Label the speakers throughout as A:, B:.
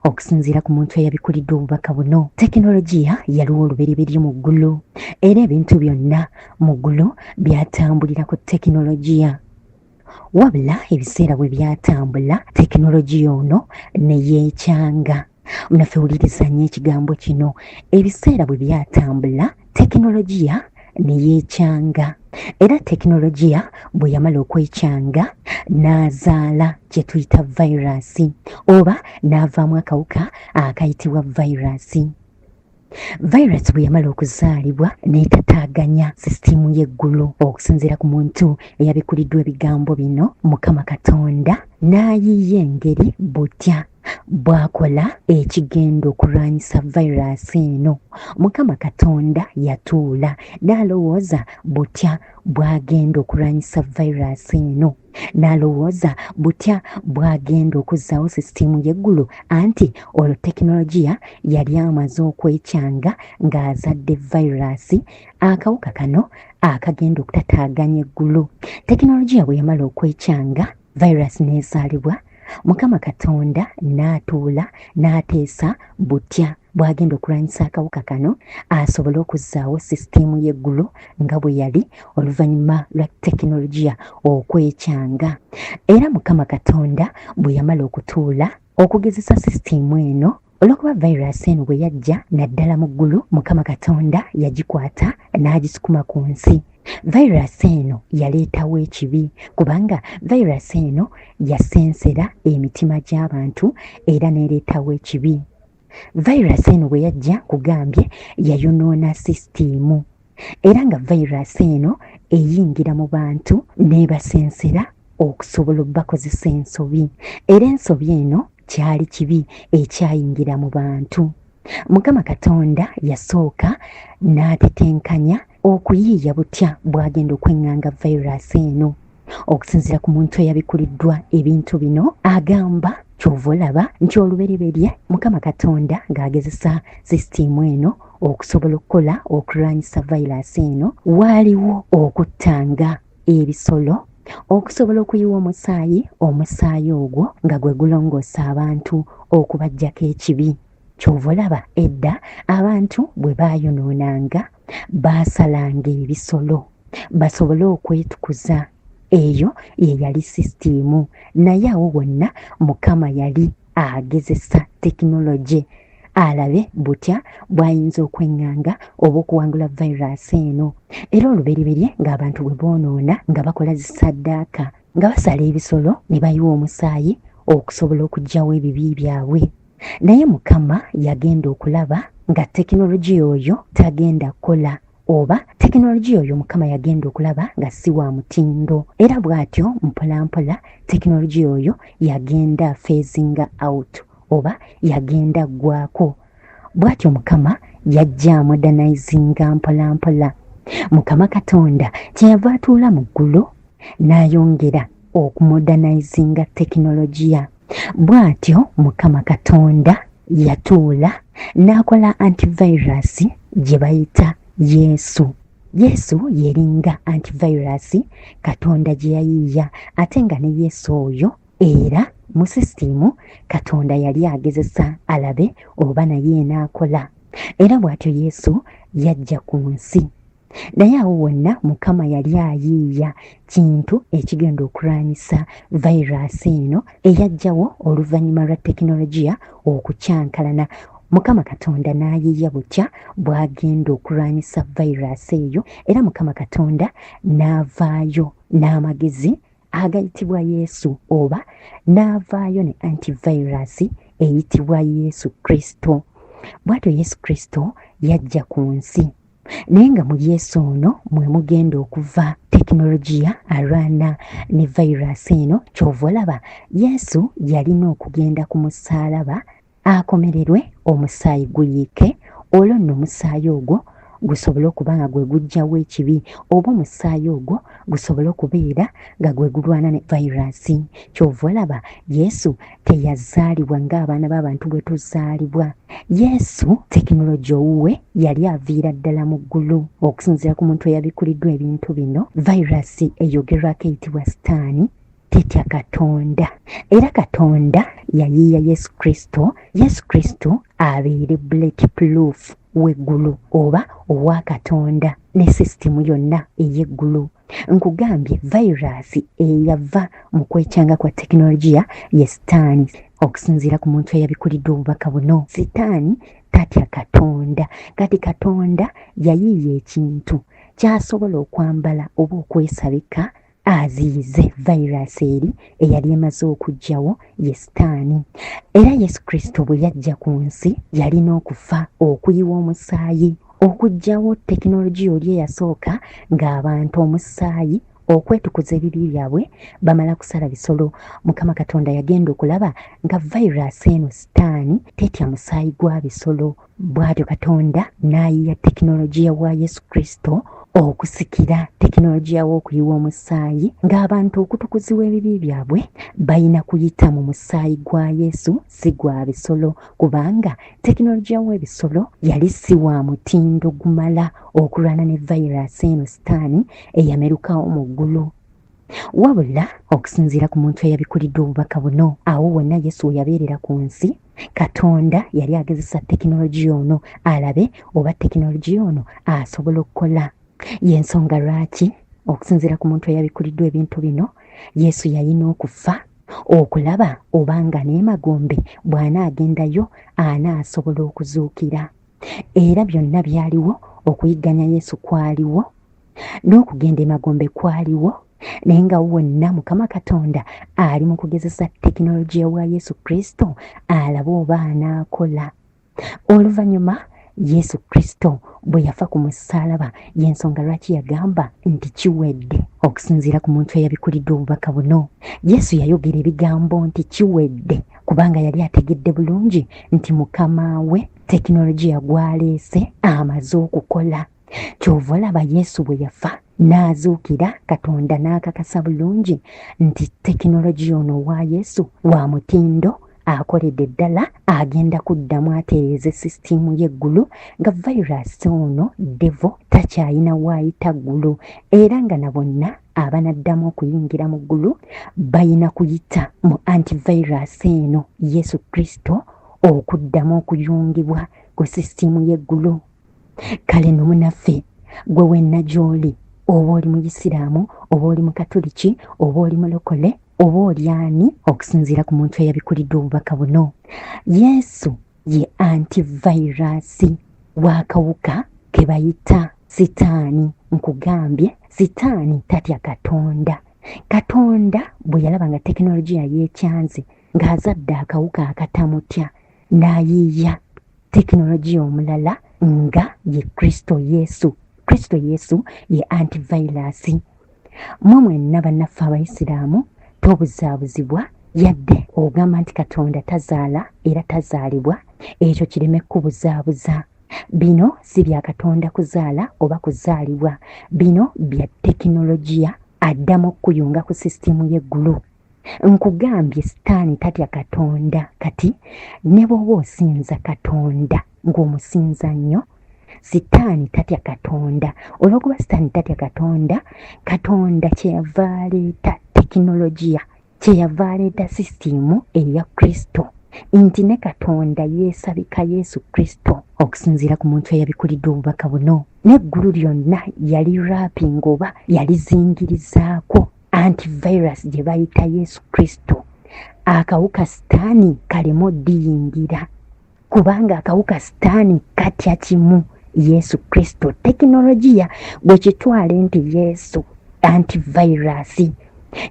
A: okusinziira ku muntu eyabikulidde obubaka buno. Tekinologiya yaliwo olubereberye mu ggulu era ebintu byonna mu ggulu byatambulira ku tekinologiya. Wabula ebiseera bwe byatambula tekinologiya ono ne yeekyanga. Munaffe wuliriza nnyo ekigambo kino. Ebiseera bwe byatambula tekinologiya ne yeekyanga. Era tekinologiya bwe yamala okwekyanga n'azaala kye tuyita vayirasi oba n'avaamu akawuka akayitibwa vayirasi. Vayirasi bwe yamala okuzaalibwa n'etataaganya sisitimu y'eggulu. Okusinziira ku muntu eyabikuliddwa ebigambo bino, Mukama Katonda n'ayiiya engeri butya bw'akola ekigenda okulwanyisa vayirasi eno. Mukama Katonda yatuula n'alowooza butya bw'agenda okulwanyisa vayirasi eno. N'alowooza butya bw'agenda okuzzaawo sisitimu y'eggulu, anti olwo tekinologiya yali amaze okwekyanga ng'azadde vayirasi, akawuka kano akagenda okutataaganya eggulu. Tekinologiya bwe yamala okwekyanga, vayirasi n'ezaalibwa, Mukama Katonda n'atuula n'ateesa butya bw'agenda okulwanyisa akawuka kano asobole okuzzaawo sisitimu y'eggulu nga bwe yali oluvannyuma lwa tekinologiya okwekyanga. Era Mukama Katonda bwe yamala okutuula okugezesa sisitimu eno, olw'okuba vayirasi eno bwe yajja naddala mu ggulu, Mukama Katonda yagikwata n'agisukuma ku nsi. Vayirasi eno yaleetawo ekibi kubanga vayirasi eno yasensera emitima gy'abantu era n'ereetawo ekibi. Vayirasi eno bwe yajja kugambye yayonoona sisitimu era nga vayirasi eno eyingira mu bantu n'ebasensera okusobola obbakozesa ensobi, era ensobi eno kyali kibi ekyayingira mu bantu. Mukama Katonda yasooka n'atetenkanya okuyiiya butya bw'agenda okweŋŋanga vayirasi eno. Okusinziira ku muntu eyabikuliddwa ebintu bino, agamba kyova olaba nti olubereberye Mukama Katonda ng'agezesa sisitimu eno okusobola okukola okulwanyisa vayirasi eno, waaliwo okuttanga ebisolo okusobola okuyiwa omusaayi ogwo nga gwe gulongoosa abantu okubaggyako ekibi. Kyova olaba edda abantu bwe baayonoonanga baasalanga ebisolo basobole okwetukuza. Eyo ye yali sisitimu, naye awo wonna Mukama yali agezesa tekinologi alabe butya bw'ayinza okweŋŋanga oba okuwangula vayirasi eno. Era olubereberye ng'abantu bwe boonoona nga bakola zisaddaaka, nga basala ebisolo ne bayiwa omusaayi okusobola okuggyawo ebibi byabwe. Naye Mukama yagenda okulaba nga tekinologiya oyo tagenda kukola, oba tekinologiya oyo Mukama yagenda okulaba nga si wa mutindo, era bw'atyo mpolampola tekinologiya oyo yagenda phasinga out oba yagenda ggwako. Bw'atyo Mukama yajja modernizinga mpolampola. Mukama Katonda kyeyava atuula mu ggulu n'ayongera okumodernizinga tekinologiya. Bw'atyo Mukama Katonda yatuula n'akola antivayirasi gye bayita Yesu. Yesu yeringa antivayirasi Katonda gye yayiiya, ate nga ne Yesu oyo era mu sisitimu Katonda yali agezesa alabe oba naye n'akola. Era bw'atyo Yesu yajja ku nsi. Naye awo wonna Mukama yali ayiiya kintu ekigenda okulwanyisa vayirasi eno eyajjawo oluvannyuma lwa tekinologiya okukyankalana. Mukama Katonda n'ayiiya butya bw'agenda okulwanyisa vayirasi eyo, era Mukama Katonda n'avaayo n'amagezi agayitibwa Yesu oba n'avaayo ne antivayirasi eyitibwa Yesu Kristo. Bw'atyo Yesu Kristo yajja ku nsi. Naye nga mu Yesu ono mwe mugenda okuva tekinologiya alwana ne vayirasi eno. Kyova olaba Yesu yalina okugenda ku musaalaba akomererwe, omusaayi guyiike, olwo nno omusaayi ogwo gusobole okuba nga gwe guggyawo ekibi, oba omusaayi ogwo gusobole okubeera nga gwe gulwana ne vayirasi. Kyova olaba Yesu teyazaalibwa ng'abaana b'abantu bwe tuzaalibwa. Yesu tekinologiya owuwe yali aviira ddala mu ggulu. Okusinziira ku muntu eyabikuliddwa ebintu bino, vayirasi eyogerwako eyitibwa Sitaani tetya Katonda. Era Katonda yayiiya Yesu Kristo abeere bulletproof w'eggulu oba owa Katonda ne sisitimu yonna ey'eggulu. Nkugambye virus eyava mu kwekyanga kwa tekinologiya ye sitaani. Okusinziira ku muntu eyabikulidde obubaka buno, sitaani tatya Katonda. Kati Katonda yayiiya ekintu ky'asobola okwambala oba okwesabika aziyize virus eri eyali emaze okujjawo ye sitaani. Era Yesu Kristo bwe yajja ku nsi yalina okufa, okuyiwa omusaayi, okujjawo tekinologiya oli eyasooka ng'abantu omusaayi okwetukuza ebibi byabwe bamala kusala bisolo. Mukama Katonda yagenda okulaba nga virus eno sitaani tetya musaayi gwa bisolo. Bw'atyo Katonda n'ayiya tekinologiya wa Yesu Kristo okusikira tekinologiya w'okuyiwa omusaayi ng'abantu okutukuzibwa ebibi byabwe balina kuyita mu musaayi gwa Yesu, si gwa bisolo, kubanga tekinologiya w'ebisolo yali si wa mutindo gumala okulwana ne virus eno sitaani eyamerukawo mu ggulu. Wabula okusinziira ku muntu eyabikulidde obubaka buno, awo wonna Yesu we yabeerera ku nsi, Katonda yali agezesa tekinologiya ono alabe oba tekinologiya ono asobola okukola. Y'ensonga lwaki okusinziira ku muntu eyabikulidde ebintu bino, Yesu yalina okufa okulaba obanga n'emagombe bw'anaagendayo anaasobola okuzuukira. Era byonna byaliwo, okuyigganya Yesu kwaliwo n'okugenda emagombe kwaliwo, naye nga wonna Mukama Katonda ali mu kugezesa tekinologiya wa Yesu Kristo alabe oba anaakola. Oluvannyuma Yesu Kristo bwe yafa ku musaalaba, y'ensonga lwaki yagamba nti kiwedde. Okusinziira ku muntu eyabikulidde obubaka buno, Yesu yayogera ebigambo nti kiwedde kubanga yali ategedde bulungi nti Mukama we tekinologiya gw'aleese amaze okukola. Kyova olaba Yesu bwe yafa n'azuukira, Katonda n'akakasa bulungi nti tekinologiya ono wa Yesu wa mutindo, akoledde ddala agenda kuddamu atereeze sisitimu y'eggulu nga virus ono devo takyayina waayita ggulu, era nga na bonna abanaddamu okuyingira mu ggulu bayina kuyita mu antivirus eno Yesu Kristo okuddamu okuyungibwa ku sisitimu y'eggulu. Kale no munaffe gwe wenna gy'oli, oba oli Muyisiraamu, oba oli Mukatuliki, oba oli mulokole, oba oli ani, okusinziira ku muntu eyabikulidde obubaka buno, Yesu ye antivirus w'akawuka ke bayita sitaani. Nkugambye sitaani tatya Katonda. Katonda bwe yalaba nga tekinologiya yeekyanze ng'azadde akawuka akatamutya, n'ayiiya tekinologiya omulala nga ye Kristo Yesu. Kristo Yesu ye antivirus. Mwe mwenna bannaffe Abayisiraamu tobuzaabuzibwa yadde ogamba nti Katonda tazaala era tazaalibwa, ekyo kireme kubuzaabuza. Bino si bya Katonda kuzaala oba kuzaalibwa, bino bya tekinologiya addamu okuyunga ku sisitimu y'eggulu. Nkugambye sitaani tatya Katonda. Kati ne bw'oba osinza Katonda ng'omusinza nnyo, sitaani tatya Katonda. Olw'okuba sitaani tatya Katonda, Katonda kyeyava aleeta tekinologiya, kyeyava aleeta sisitimu eya Kristo, nti ne Katonda yeesabika Yesu Kristo. Okusinziira ku muntu eyabikulidde obubaka buno, n'eggulu lyonna yali wrapping oba yalizingirizaako antivirus gye bayita Yesu Kristo. Akawuka sitaani kaleme oddiyingira, kubanga akawuka sitaani katya kimu Yesu Kristo. Tekinologiya bwe kitwale nti Yesu antivirus,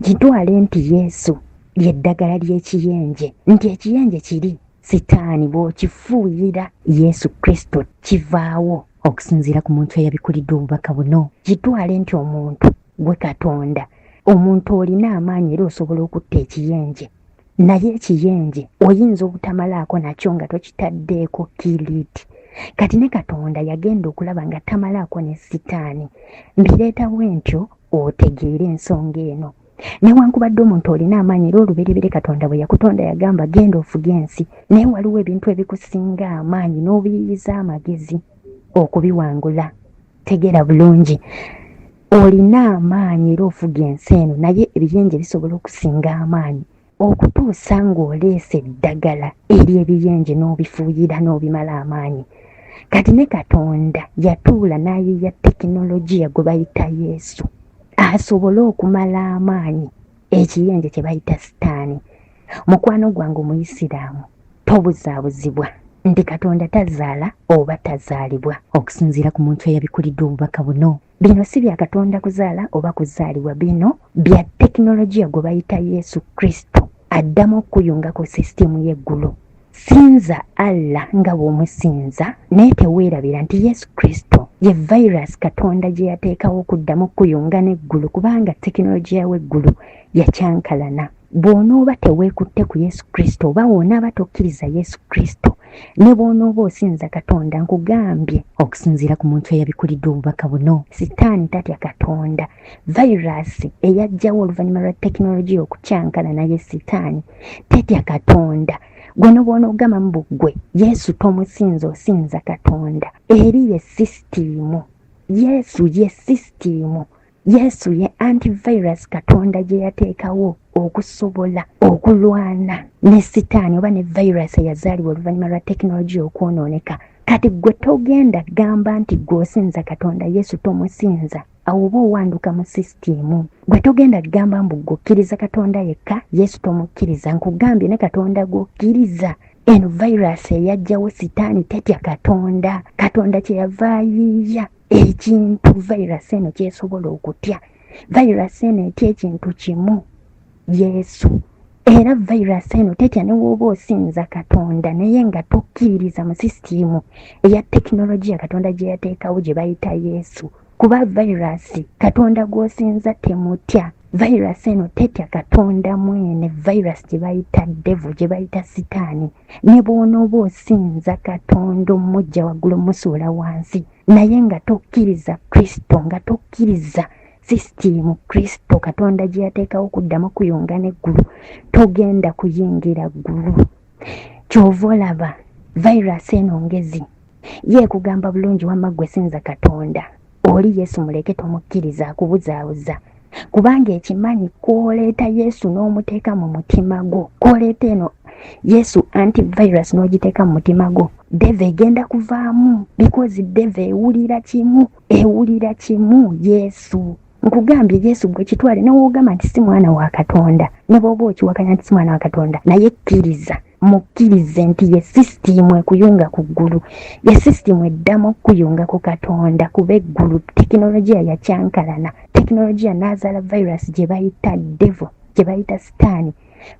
A: kitwale nti Yesu ly'eddagala ly'ekiyenje, nti ekiyenje kiri, sitaani bw'okifuuyira Yesu Kristo kivaawo. Okusinziira ku muntu eyabikulidde obubaka buno, kitwale nti omuntu gwe Katonda, omuntu olina amaanyi era osobola okutta ekiyenje, naye ekiyenje oyinza obutamalaako nakyo nga tokitaddeeko kiriti. Kati ne Katonda yagenda okulaba nga tamalaako ne sitaani. Mbireetawo ntyo otegeere ensonga eno. Newankubadde omuntu olina amaanyi era olubereberye Katonda bwe yakutonda yagamba genda ofuge ensi, naye waliwo ebintu ebikusinga amaanyi n'obiyiyiza amagezi okubiwangula. Tegeera bulungi, olina amaanyi era ofuga ensi eno, naye ebiyenje bisobola okusinga amaanyi okutuusa ng'oleese eddagala eri ebiyenje n'obifuuyira n'obimala amaanyi. Kati ne Katonda yatuula n'ayiya tekinologiya gwe bayita Yesu asobole okumala amaanyi ekiyenje kye bayita Sitaani. Mukwano gwange Omuyisiraamu, tobuzaabuzibwa nti Katonda tazaala oba tazaalibwa okusinziira ku muntu eyabikulidde obubaka buno. Bino si bya Katonda kuzaala oba kuzaalibwa, bino bya tekinologiya gwe bayita Yesu Kristo addamu okuyunga ku sisitimu y'eggulu. Sinza Allah nga bw'omusinza, naye teweerabira nti Yesu Kristo ye virus Katonda gye yateekawo okuddamu okuyunga n'eggulu, kubanga tekinologiya w'eggulu yakyankalana. Bw'onooba teweekutte ku Yesu Kristo oba w'onaaba tokkiriza Yesu Kristo, ne bw'onooba osinza Katonda, nkugambye okusinziira ku muntu eyabikulidde obubaka buno, Sitaani tatya Katonda. Virus eyajjawo oluvannyuma lwa tekinologiya okukyankalana ye Sitaani tetya Katonda. Gwe n'obw'onoogamba mu ggwe Yesu tomusinza, osinza Katonda. Eri ye sisitiimu. Yesu ye sisitiimu. Yesu ye antivirus Katonda gye yateekawo okusobola okulwana ne Sitaani oba ne virus eyazaalibwa oluvannyuma lwa tekinologiya okwonooneka. Kati gwe togenda gamba nti gw'osinza Katonda Yesu tomusinza, awo oba owanduka mu sisitiimu. Gwe togenda gamba mbu gw'okkiriza Katonda yekka Yesu tomukkiriza. Nkugambye ne Katonda gw'okkiriza. Eno virus eyajjawo Sitaani tetya Katonda. Katonda kye yava ayiiya ekintu virus eno kyesobola okutya. Virus eno etya ekintu kimu, Yesu. Era virus eno tetya ne w'oba osinza Katonda naye nga tokkiririza mu sisitiimu eya tekinologiya Katonda gye yateekawo gye bayita Yesu. Kuba virus Katonda gw'osinza temutya. Virus eno tetya Katonda mwene, virus gye bayita devil, gye bayita Sitaani. Ne bw'onooba osinza Katonda omujja waggulu musuula wansi, naye nga tokkiriza Kristo, nga tokkiriza sisitiimu Kristo Katonda gye yateekawo okuddamu okuyunga n'eggulu, togenda kuyingira ggulu. Kyova olaba virus eno ngezi yeekugamba bulungi wamma ggwe sinza Katonda, oli Yesu muleke tomukkiriza, akubuzaabuza. Kubanga ekimanyi kwoleeta Yesu n'omuteeka mu mutima gwo, kwoleeta eno Yesu antivirus n'ogiteeka mu mutima gwo, deve egenda kuvaamu, because deve ewulira kimu Yesu. Nkugambye Yesu gwe kitwale n'owoogamba nti si mwana wa Katonda, ne bw'oba okiwakanya nti si mwana wa Katonda, naye kkiriza, mukkirize nti ye sisitiimu ekuyunga ku ggulu, ye sisitiimu eddamu okuyunga ku Katonda kuba eggulu tekinologiya yakyankalana. Tekinologiya n'azaala virus gye bayita devil, gye bayita Sitaani.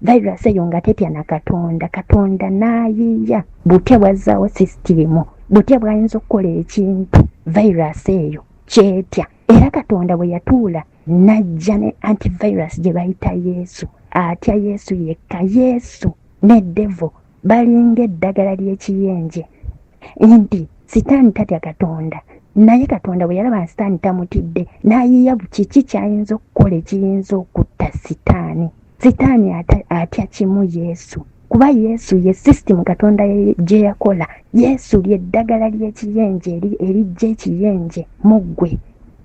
A: Virus eyo nga tetya na Katonda, Katonda n'ayiiya butya bwazzaawo sisitiimu, butya bw'ayinza okukola ekintu, virus eyo kyetya. Era Katonda bwe yatuula n'ajja ne antivirus gye bayita Yesu, atya Yesu yekka. Yesu ne devil balinga eddagala ly'ekiyenje nti Sitaani tatya Katonda, naye Katonda bwe yalaba Sitaani tamutidde n'ayiiya kiki ky'ayinza okukola ekiyinza okutta Sitaani. Sitaani atya kimu Yesu, kuba Yesu ye sisitimu Katonda gye yakola. Yesu ly'eddagala ly'ekiyenje erijja ekiyenje mu ggwe,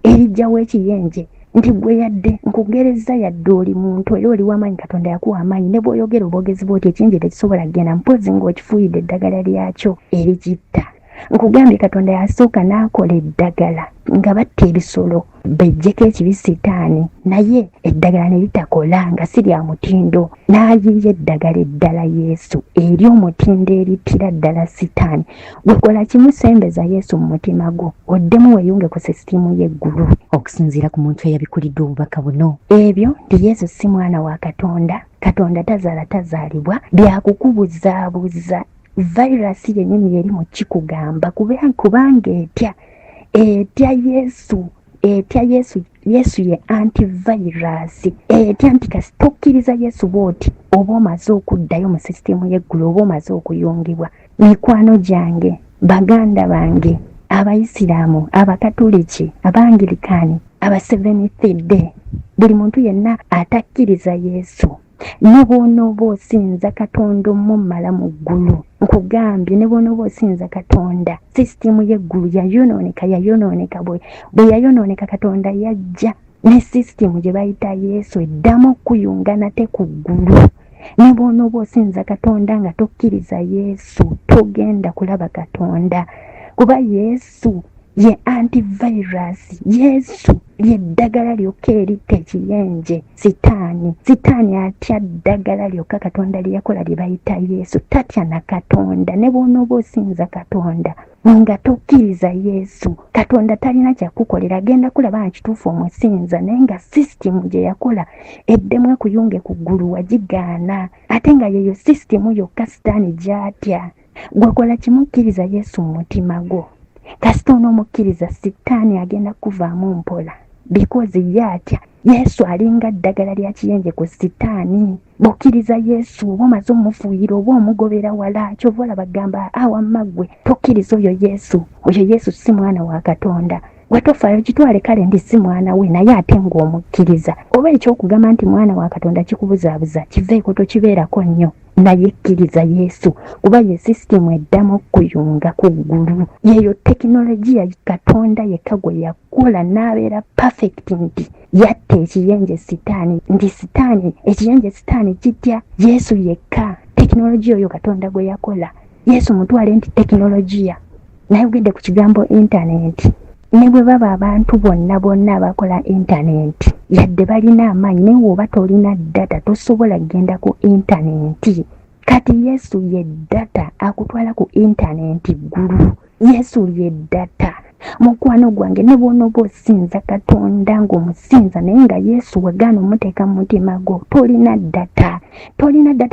A: erijjawo ekiyenje nti gwe yadde nkugereza yadde oli muntu era oli w'amaanyi, Katonda yakuwa amaanyi, ne bw'oyogera obwogezi bw'oti ekiyenje tekisobola kgenda mpozi ng'okifuuyidde eddagala lyakyo erikitta. Nkugambye Katonda yasooka n'akola eddagala nga batta ebisolo bejjeko ekibi Sitaani, naye eddagala ne litakola nga si lya mutindo, n'ayiiya eddagala eddala Yesu ery'omutindo erittira ddala Sitaani. Gwekola kimu, sembeza Yesu mu mutima gwo, oddemu weeyunge ku sisitiimu y'eggulu. Okusinziira ku muntu eyabikulidde obubaka buno, ebyo nti Yesu si mwana wa Katonda, Katonda tazaala tazaalibwa, byakukubuzaabuza. Virus yennyini yeri mu kikugamba kubanga etya Yesu ye antivirus, etya nti kasi tokkiriza Yesu bw'oti oba omaze okuddayo mu sisitiimu y'eggulu, oba omaze okuyungibwa. Mikwano gyange, baganda bange, Abayisiraamu, Abakatoliki, Abangirikaani, aba Seventh Day, buli muntu yenna atakkiriza Yesu ne bw'onooba osinza Katonda omumala mu ggulu, nkugambye ne bw'onooba osinza Katonda, sisitimu y'eggulu yayonooneka bwe yayonooneka Katonda yajja ne sisitimu gye bayita Yesu eddamu okuyunga nate ku ggulu. Ne bw'onooba osinza Katonda nga tokkiriza Yesu togenda kulaba Katonda, kuba Yesu ye antivirus. Yesu lyeddagala lyokka eritta ekiyenje sitaani atya ddagala lyokka Katonda lye yakola lye bayita Yesu, tatya na Katonda. Ne bw'onooba osinza Katonda nga tokkiriza Yesu, Katonda talina kyakukolera, agenda kulaba nga kituufu omusinza naye nga sisitimu gye yakola eddemu ekuyunge ku ggulu wagigaana, ate nga yeyo sisitimu yokka sitaani gy'atya. Gwakola kimukkiriza Yesu mu mutima gwo, kasita onoomukkiriza sitaani agenda kuvaamu mpola, because ye atya Yesu alinga ddagala lya kiyenje ku sitaani. Bw'okkiriza Yesu oba omaze omufuuyira oba omugobera wala, kyova olaba gamba wamma ggwe tokkiriza oyo Yesu si mwana wa Katonda. Gwe tofaayo kitwale kale ndi si mwana we, naye ate ng'omukkiriza. Oba ekyokugamba nti mwana wa Katonda kikubuzaabuza kiveeko, tokibeerako nnyo, naye kkiriza Yesu kuba ye sisitimu eddamu okuyunga ku ggulu. Yeyo tekinologiya Katonda yekka gwe yakola n'abeera perfect nti yatta ekiyenje sitaani, nti sitaani ekiyenje sitaani kitya Yesu yekka. Tekinologiya oyo Katonda gwe yakola. Yesu mutwale nti tekinologiya. Naye ugende ku kigambo intaneti, ne bwe baba abantu bonna abakola intaneti yadde balina amaanyi, naye oba tolina data tosobola kgenda ku intaneti. Kati Yesu ye data akutwala ku intaneti ggulu. Yesu ye data. Mukwano gwange, ne bw'onooba osinza Katonda ng'omusinza naye nga Yesu wagaana omuteeka mu mutima gwo, tolina data.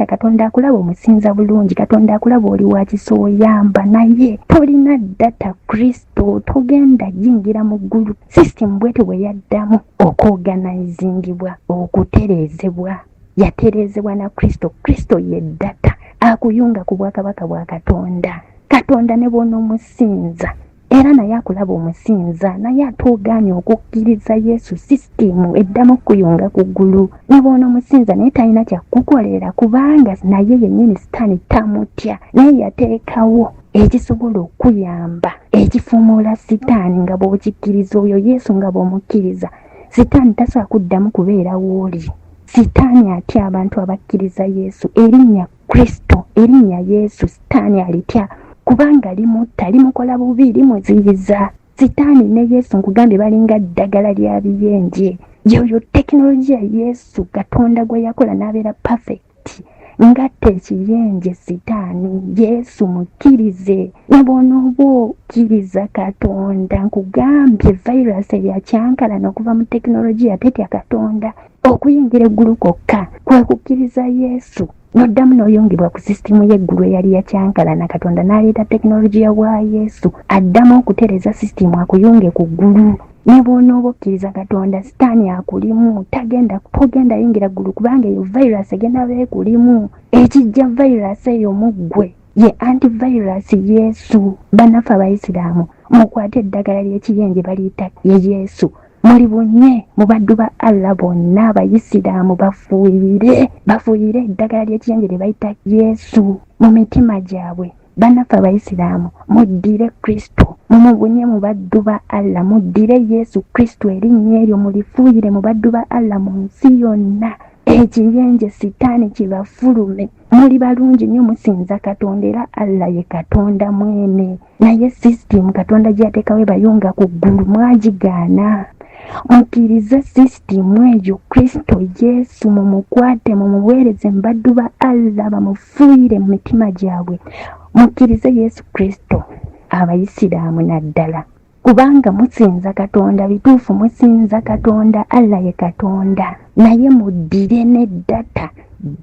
A: Katonda akulaba omusinza bulungi, Katonda akulaba oli wa kisa oyamba, naye tolina data. Kristo togenda jingira mu ggulu. Sisitimu bwete bwe yaddamu okuorganizingibwa, okutereezebwa, yatereezebwa na Kristo ye data akuyunga ku bwakabaka bwa Katonda. Katonda ne bw'onoomusinza era naye akulaba omusinza, naye atogaanye okukkiriza Yesu, sisitimu eddamu okuyunga ku ggulu. Ne bw'onoomusinza naye talina kyakukolera kubanga naye yennyini sitaani tamutya, naye yateekawo ekisobola okuyamba ekifuumuula sitaani nga bw'okikkiriza oyo Yesu, nga bw'omukkiriza sitaani tasobola kuddamu kubeera w'oli. Sitaani atya abantu abakkiriza Yesu. Erinnya Kristo, erinnya Yesu sitaani alitya kubanga limutta, limukola bubi, limuziyiza. Sitaani ne Yesu nkugambye balinga ddagala lya biyenje. Yoyo tekinologiya Yesu Katonda gwe yakola n'abeera perfect ngatta ekiyenje sitaani. Yesu mukkirize. Ne bw'onooba okkiriza Katonda nkugambye virus eyakyankalana okuva mu tekinologiya tetya Katonda. Okuyingira eggulu kwokka kwe kukkiriza Yesu, noddamu n'oyungibwa ku sisitimu y'eggulu eyali yakyankalana. Katonda n'aleeta tekinologiya wa Yesu addamu okutereeza sisitimu akuyunge ku ggulu. Ne bw'onooba okkiriza Katonda sitaani akulimu, togenda yingira ggulu kubanga eyo virus egenda beekulimu. Ekijja virus eyo mu ggwe ye antivirus Yesu. Bannaffe Abayisiraamu mukwate eddagala ly'ekiyenje baliyita ye Yesu. Muli bunye mu baddu ba Allah bonna Abayisiraamu bafuuyire eddagala ly'ekiyenje lye bayita Yesu mu mitima gyabwe. Bannaffe Abayisiraamu muddire Kristo, mumubunye mu baddu ba Allah, muddire Yesu Kristo erinnya eryo mulifuuyire mu baddu ba Allah mu nsi yonna. Ekiyenje sitaani kibafulume. Muli balungi nnyo musinza Katonda era Allah ye Katonda mwene, naye sisitimu Katonda gyateekawo bayunga ku ggulu mwagigaana. Mukkirize sisitimu eyo Kristo Yesu, mumukwate mumuweereze mu baddu ba Allah, bamufuuyire mu mitima gyabwe. Mukkirize Yesu Kristo. Abayisiraamu naddala kubanga musinza Katonda bituufu, musinza Katonda, Allah ye Katonda, naye muddire ne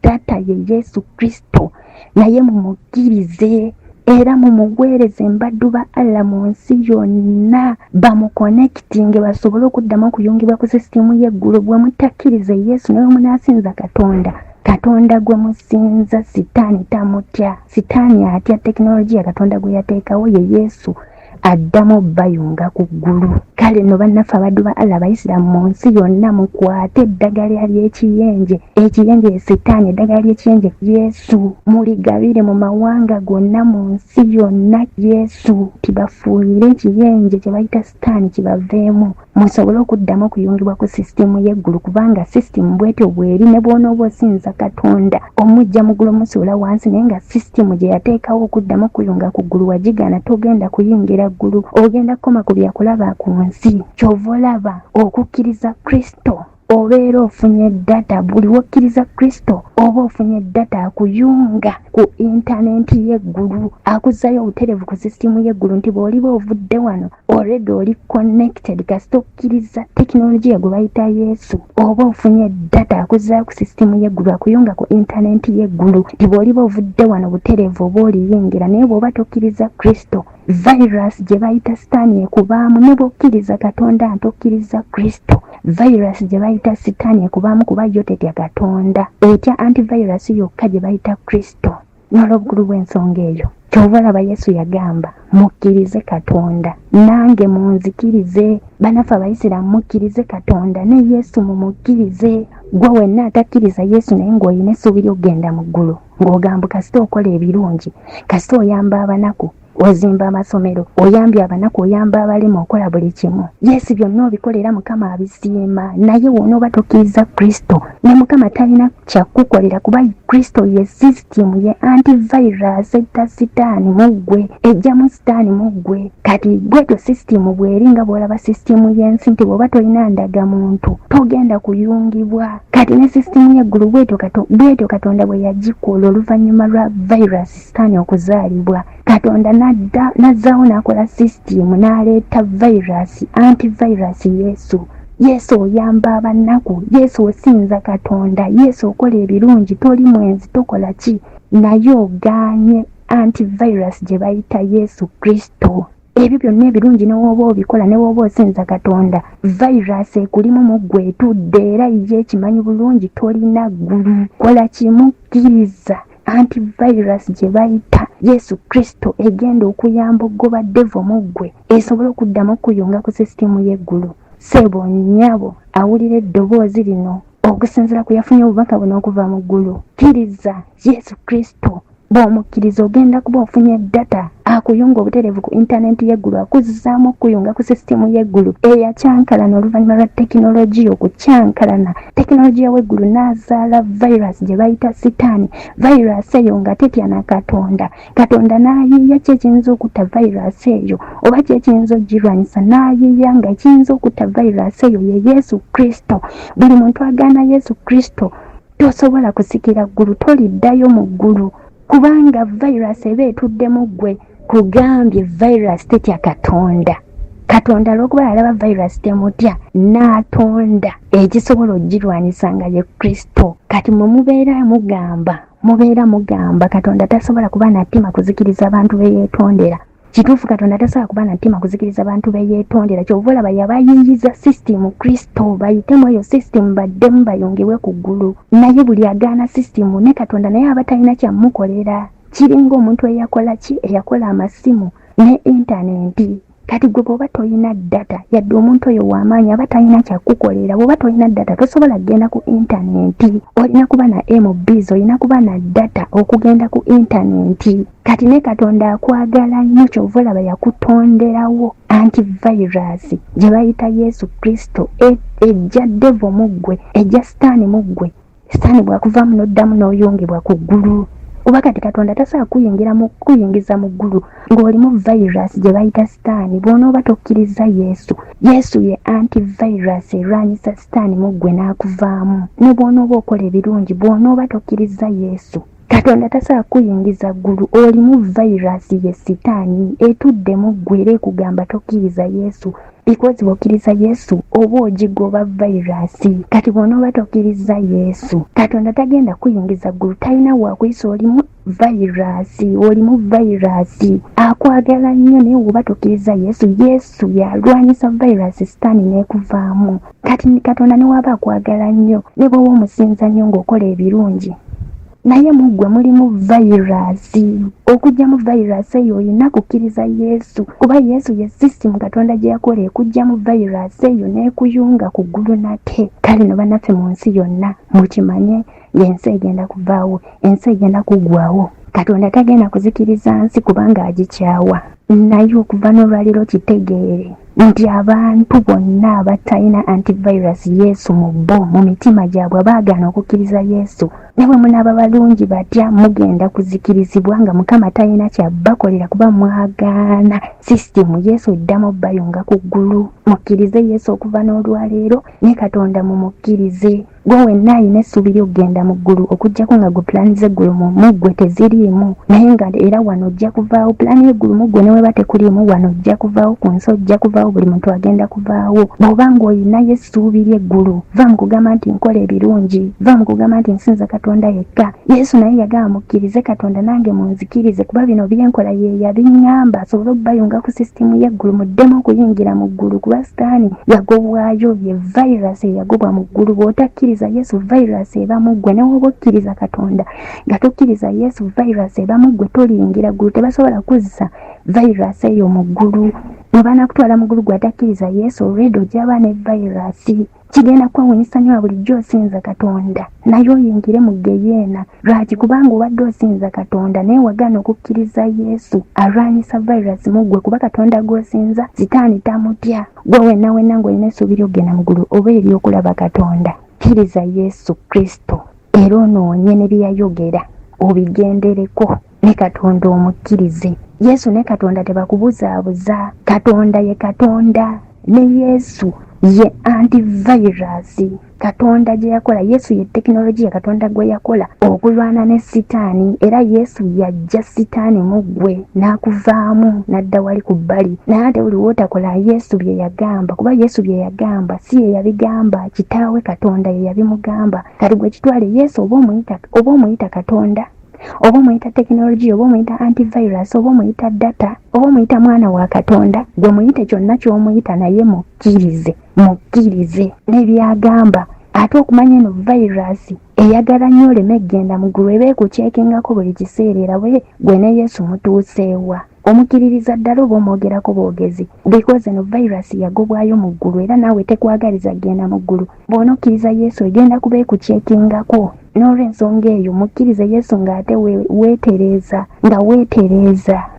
A: data ye Yesu Kristo, naye mumukkirize era mumuweereze mbaddu ba Allah mu nsi yonna, bamukonekitinge basobole okuddamu okuyungibwa ku sisitimu y'eggulu. Bwe mutakkirize Yesu naye munaasinza Katonda gwe musinza sitaani tamutya. Sitaani atya tekinologiya Katonda gwe yateekawo ye Yesu addamu bayunga ku ggulu. Kale nno bannaffe abaddu ba Allah Abayisiraamu mu nsi yonna mukwate eddagala ly'ekiyenje, ekiyenje Setaani, eddagala ly'ekiyenje Yesu, muligabire mu mawanga gonna mu nsi yonna Yesu, tibafuuyire ekiyenje kye bayita Setaani kibaveemu, musobole okuddamu okuyungibwa ku sisitimu y'eggulu, kubanga sisitimu bwetyo bweri ne bw'onooba osinza Katonda omujja mu ggulu omusuula wansi, naye nga sisitimu gye yateekawo okuddamu okuyunga ku ggulu wagigaana, togenda kuyingira ggulu, ogenda kukoma ku byakulaba ku nsi. Kyova olaba okukkiriza Kristo obeera ofunye data. Buli wokkiriza Kristo oba ofunye data akuyunga ku intaneti y'eggulu, akuzzayo obutereevu ku sisitimu y'eggulu, nti bw'oliba ovudde wano already oli connected kasita okkiriza tekinologiya gwe bayita Yesu, oba ofunye data akuzzaayo ku sisitimu y'eggulu, akuyunga ku intaneti y'eggulu, nti bw'oliba ovudde wano butereevu oba oliyingira. Naye bw'oba tokkiriza Kristo, virus gye bayita Setaani ekubaamu. Ne bw'okkiriza Katonda ntokkiriza Kristo, virus gye bayita Setaani ekubaamu, kuba yo tetya Katonda, etya antivirus yokka gye bayita Kristo. N'olw'obukulu bw'ensonga eyo kyova olaba Yesu yagamba mukkirize Katonda, nange munzikirize. Bannaffe Abayisiraamu mukkirize Katonda ne Yesu mumukkirize. Gwe wenna atakkiriza Yesu naye ng'olina essuubi ly'okugenda mu ggulu, ng'ogamba kasita okola ebirungi, kasita oyamba abanaku, ozimba amasomero, oyambye abanaku, oyamba abalema, okola buli kimu, Yesu byonna obikolera Mukama abisiima. Naye wonooba tokkiriza Kristo ne Mukama talina kyakukolera, kuba Kristo ye sisitimu, ye antivirus etta Setaani mu ggwe, ejjamu Setaani mu ggwe. Kati bwetyo sisitimu bw'eri nga bw'olaba sisitimu y'ensi, nti bw'oba tolina ndagamuntu togenda kuyungibwa. Kati ne sisitimu y'eggulu bwetyo Katonda bwe yagikola oluvannyuma lwa virus Setaani okuzaalibwa. Katonda nazzaawo n'akola sisitimu n'aleeta virus, antivirus Yesu. Yesu oyamba abanaku, Yesu osinza Katonda, Yesu okola ebirungi, toli mwenzi, tokola ki, naye ogaanye antivirus gye bayita Yesu Kristo. Ebyo byonna ebirungi ne wooba obikola, ne wooba osinza Katonda, virus ekulimu mu ggwe etudde, era ye ekimanyi bulungi, tolina ggulu. Kola kimukkiriza antivirus gye bayita Yesu Kristo egenda okuyamba ogoba devo mu ggwe, esobole okuddamu okuyunga ku sisitimu y'eggulu. Ssebo nnyabo awulira eddoboozi lino okusinziira ku yafunye obubaka buno okuva mu ggulu, kkiriza Yesu Kristo. Bw'omukkiriza ogenda kuba ofunye data akuyunga obutereevu ku intaneti y'eggulu, akuzzaamu okuyunga ku sisitimu y'eggulu eyakyankalana oluvannyuma lwa tekinologiya okukyankalana. Tekinologiya w'eggulu n'azaala virus gye bayita Setaani. Virus eyo nga tetya na Katonda. Katonda n'ayiiya ki ekiyinza okutta virus eyo, oba ki ekiyinza okugirwanyisa, n'ayiiya nga ekiyinza okutta virus eyo ye Yesu Kristo. Buli muntu agaana Yesu Kristo tosobola kusikira ggulu, toliddayo mu ggulu, kubanga virus eba etudde mu ggwe. Kugambye virus tetya Katonda. Katonda lw'okuba yalaba virus temutya, n'atonda ekisobola okugirwanyisa nga ye Kristo. Kati mwe mubeera mugamba Katonda tasobola kuba nattima kuzikiriza abantu be yeetondera. Kituufu Katonda tasobola kuba nattima kuzikiriza abantu be yeetondera. Kyova olaba yabayiiyiza sisitimu Kristo, bayitemu eyo sisitimu baddemu bayungibwe ku ggulu. Naye buli agaana sisitimu ne Katonda naye aba talina kyamukolera. Kiringa omuntu eyakola amasimu ne intaneti. Kati gwe bw'oba toyina data, yadde omuntu oyo w'amaanyi aba talina kyakukolera. Bw'oba toyina data tosobola kugenda ku intaneti, olina kuba na MBs, olina kuba na data okugenda ku intaneti. Kati ne Katonda akwagala nnyo, kyova olaba yakutonderawo antivirus gye bayita Yesu Kristo, ejja devo mu ggwe, ejja Setaani mu ggwe. Setaani bw'akuvaamu n'oddamu n'oyungibwa ku ggulu. Kuba kati Katonda tasobola kuyingiza mu ggulu ng'olimu virus gye bayita Setaani bw'onooba tokkiriza Yesu. Yesu ye antivirus erwanyisa Setaani mu ggwe n'akuvaamu. Ne bw'onooba okola ebirungi, bw'onooba tokkiriza Yesu, Katonda tasobola kuyingiza ggulu, olimu virus ye Setaani etudde mu ggwe era ekugamba tokkiriza Yesu. Because bw'okkiriza Yesu oba ogigoba virus. Kati bw'onooba tokkiriza Yesu, Katonda tagenda kuyingiza ggulu, talina wakuyisa, olimu virus. Akwagala nnyo naye bw'oba tokkiriza Yesu, Yesu yalwanyisa virus Setaani n'ekuvaamu. Kati Katonda ne waba akwagala nnyo, ne bw'oba omusinza nnyo ng'okola ebirungi,
B: naye muggwe mulimu vayirasi. Okujja mu vayirasi eyo olina kukkiriza Yesu, kuba Yesu ye sisitimu Katonda gye yakola ekujja mu vayirasi eyo n'ekuyunga ku ggulu nate. Kale no bannaffe mu nsi yonna mukimanye ng'ensi egenda kuvaawo, ensi egenda kuggwawo. Katonda tagenda kuzikiriza nsi kubanga agikyawa. Naye okuva n'olwaliro kitegeere nti abantu bonna abatalina antivirus Yesu mu bo mu mitima gyabwe baagaana okukkiriza Yesu. Ne bwe munaaba balungi batya mugenda kuzikirizibwa nga Mukama talina kyabbakolera kuba mwagaana sisitimu Yesu eddamu bayunga ku ggulu. Mukkirize Yesu okuva n'olwaleero ne Katonda mumukkirize. Gwe wenna alina essuubi ly'okugenda mu ggulu okuggyako nga gwe pulaani z'eggulu mu ggwe teziriimu, naye nga era wano ojja kuvaawo. Pulaani y'eggulu mu ggwe ne weba tekuliimu wano ojja kuvaawo, ku nsi ojja kuvaawo, buli muntu agenda kuvaawo. Bw'oba ng'olinayo essuubi ly'eggulu, va mu kugamba nti nkola ebirungi, va mu kugamba nti nsinza Katonda yekka. Yesu naye yagamba mukkirize Katonda nange munzikirize kuba bino byenkola ye yabiŋŋamba asobole okubayunga ku sisitimu y'eggulu muddemu okuyingira mu ggulu kuba Sitaani yagobwayo ye vayirasi eyagobwa mu ggulu. Bw'otakkiriza Yesu vayirasi eba mu ggwe, ne woba okkiriza Katonda nga tokkiriza Yesu vayirasi eba mu ggwe toliyingira ggulu. Tebasobola kuzza vayirasi eyo mu ggulu. Bwe banakutwala mu ggulu gwe atakkiriza Yesu olwedde ojjaba ne vayirasi. Kigenda kwewuunyisa nnyo bulijjo osinza Katonda naye oyingire mu geyeena. Lwaki? Kubanga obadde osinza Katonda naye wagaana okukkiriza Yesu alwanyisa vayirasi mu ggwe kuba Katonda gw'osinza Sitaani tamutya. Gwe wenna ng'olina essuubi ly'okugenda mu ggulu oba ery'okulaba Katonda, kkiriza Yesu Kristo era onoonye ne bye yayogera obigendereko ne Katonda omukkirize. Yesu ne Katonda tebakubuzaabuza. Katonda ye Katonda ne Yesu ye antivirus. Katonda gye yakola. Yesu ye tekinologiya Katonda gwe yakola okulwana ne Sitaani, era Yesu yajja Sitaani mu ggwe n'akuvaamu n'adda wali ku bbali. Naye ate buli wootakola Yesu bye yagamba, kuba Yesu bye yagamba si ye yabigamba, kitaawe Katonda ye yabimugamba. Kati gwe kitwale Yesu oba omuyita Katonda, oba omuyita tekinologiya, oba omuyita antivirus, oba omuyita data, oba omuyita mwana wa Katonda, gwe muyite kyonna ky'omuyita naye mukkirize n'ebyagamba. Ate okumanya eno virus eyagala nnyo oleme egenda mu ggulu eba ekuceekingako buli kiseera, era gwe ne Yesu mutuuseewa. Omukkiririza ddala oba omwogerako boogezi, because eno virus yagobwayo mu ggulu era naawe tekwagaliza genda mu ggulu. Bw'onokkiriza Yesu egenda kuba ekuceekingako. N'olw'ensonga eyo mukkirize Yesu ng'ate weetereeza,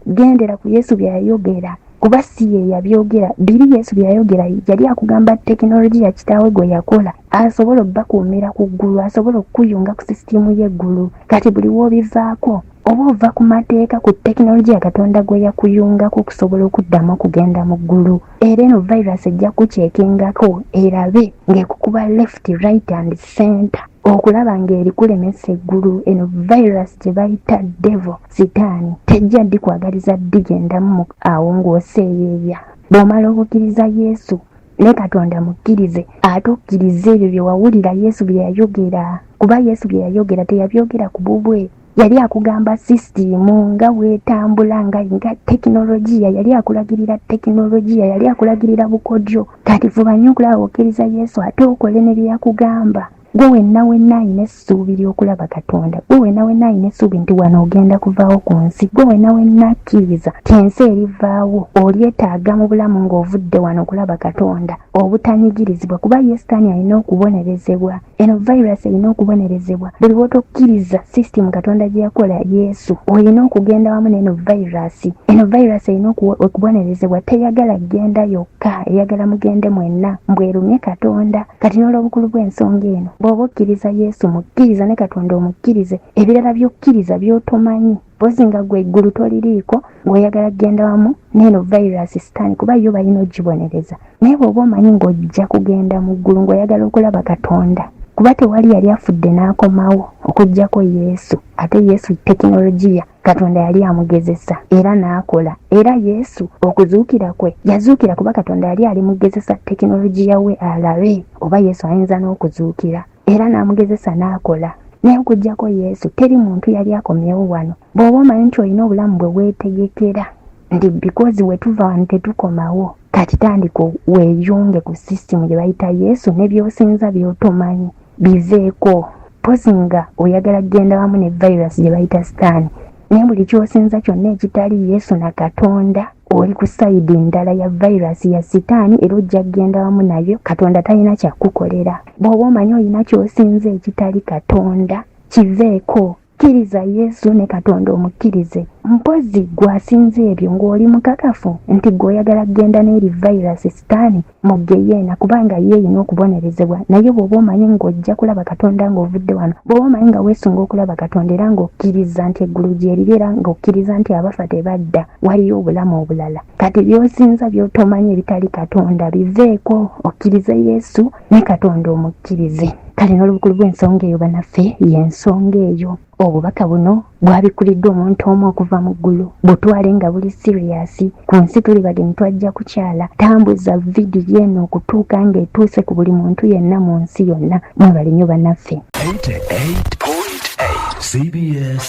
B: gendera ku Yesu bye yayogera kuba si ye yabyogera. Biri Yesu bye yayogera yali akugamba tekinologiya kitaawe gwe yakola asobola obbakuumira ku ggulu, asobola okukuyunga ku sisitimu y'eggulu. Kati buli w'obivaako oba ova ku mateeka ku tekinologiya Katonda gwe yakuyungako okusobola okuddamu okugenda mu ggulu. Era eno virus ejja kuceekingako erabe ng'ekukuba left, right and center okulaba ng'erikulemesa eggulu. Eno virus gye bayita devil, Sitaani, tejja ddi kwagaliza ddi gendamu awo ng'oseeyeeya. Bw'omala okukkiriza Yesu ne Katonda mukkirize, ate okkirize ebyo bye wawulira Yesu bye yayogera, kuba Yesu bye yayogera teyabyogera ku bubwe. Yali akugamba sisitimu nga weetambula nga tekinologiya, yali akulagirira tekinologiya, yali akulagirira bukodyo. Kati fuba nnyo okulaba okkiriza Yesu ate okole ne bye yakugamba. Gwe wenna alina essuubi ly'okulaba Katonda, gwe wenna alina essuubi nti wano ogenda kuvaawo ku nsi, gwe wenna akkiriza ti ensi erivaawo, olyetaaga mu bulamu ng'ovudde wano okulaba Katonda, obutanyigirizibwa kuba ye Sitaani alina okubonerezebwa. Eno virus erina okubonerezebwa. Buli lw'otokkiriza sisitimu Katonda gye yakola Yesu, olina okugenda wamu n'eno virus. Eno virus erina okubonerezebwa. Teyagala genda yokka, eyagala mugende mwenna, mbwerumye Katonda. Kati n'olw'obukulu bw'ensonga eno, bw'oba okkiriza Yesu mukkiriza ne Katonda omukkirize, ebirala by'okkiriza by'otomanyi bozinga gwe eggulu toliriiko ng'oyagala kugenda wamu n'eno virus Sitaani kuba yo balina ogibonereza. Naye bw'oba omanyi ng'ojja kugenda mu ggulu ng'oyagala okulaba Katonda, kuba tewali yali afudde n'akomawo okuggyako Yesu. Ate Yesu tekinologiya Katonda yali amugezesa era n'akola. Era Yesu okuzuukira kwe yazuukira kuba Katonda yali alimugezesa tekinologiya we alabe oba Yesu ayinza n'okuzuukira, era n'amugezesa n'akola. Naye okuggyako Yesu teri muntu yali akomyewo wano. Bw'oba omanyi nti olina obulamu bwe weetegekera nti because wetuva wano tetukomawo, kati tandika weeyunge ku sisitimu gye bayita Yesu, ne by'osinza by'otomanyi biveeko. mpozi nga oyagala kugenda wamu ne virus gye bayita sitaani, naye buli kyosinza kyonna ekitali Yesu na Katonda oli ku sayidi ndala ya virus ya sitaani, era ojja kugenda wamu nayo. Katonda talina kyakukolera. Bw'oba omanyi olina kyosinza ekitali Katonda, kiveeko. Kkiriza Yesu ne Katonda omukkirize. Mpozi gwasinze ebyo ng'oli mukakafu nti gw'oyagala kugenda n'eri virus sitaani mugeyeena, kubanga ye erina okubonerezebwa. Naye bw'oba omanyi ng'ojja kulaba Katonda ng'ovudde wano, bw'oba omanyi nga weesunga okulaba Katonda era ng'okkiriza nti eggulu gy'eriri era ng'okkiriza nti abafa tebadda, waliyo obulamu obulala. Kati by'osinza by'otomanyi ebitali Katonda biveeko, okkirize Yesu ne Katonda omukkirize. Kale n'olubukulu bw'ensonga eyo bannaffe y'ensonga eyo. Obubaka buno bwabikuliddwa omuntu omu okuva mu ggulu. Butwale nga buli siriyasi. Ku nsi tuli bagenyi twajja kukyala. Tambuza vidiyo eno okutuuka ng'etuuse ku buli muntu yenna mu nsi yonna. Mwebale nnyo bannaffe.
C: 88.8 CBS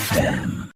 C: FM.